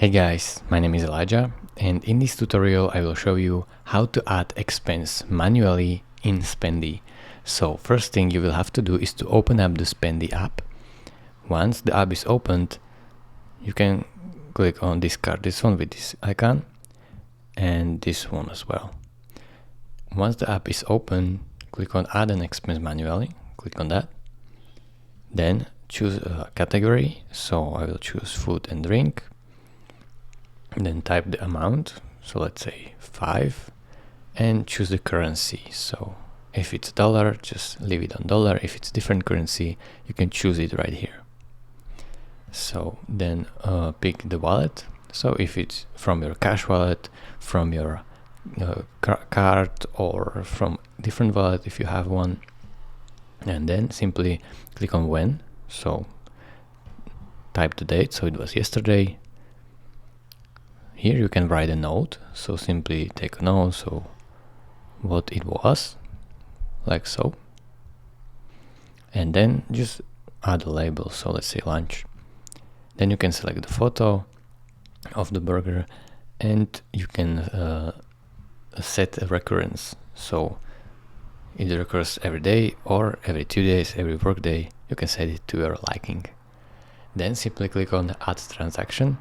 Hey guys, my name is Elijah, and in this tutorial I will show you how to add expense manually in Spendee. So first thing you will have to do is to open up the Spendee app. Once the app is opened, you can click on discard this one with this icon and this one as well. Once the app is open, click on add an expense manually, click on that. Then choose a category, so I will choose food and drink. Then type the amount, so let's say 5, and choose the currency. So if it's dollar, just leave it on dollar. If it's different currency, you can choose it right here. So then pick the wallet. So if it's from your cash wallet, from your card, or from different wallet if you have one, and then simply click on when. So type the date, so it was yesterday. Here you can write a note, so simply take a note, so what it was, like so. And then just add a label, so let's say lunch. Then you can select the photo of the burger and you can set a recurrence. So it recurs every day or every 2 days, every work day. You can set it to your liking. Then simply click on add transaction.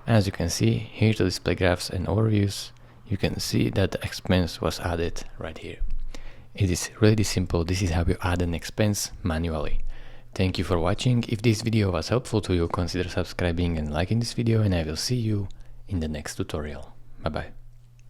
As you can see here to display graphs and overviews, you can see that the expense was added right here. It is really simple. This is how you add an expense manually. Thank you for watching. If this video was helpful to you, consider subscribing and liking this video, and I will see you in the next tutorial. Bye bye.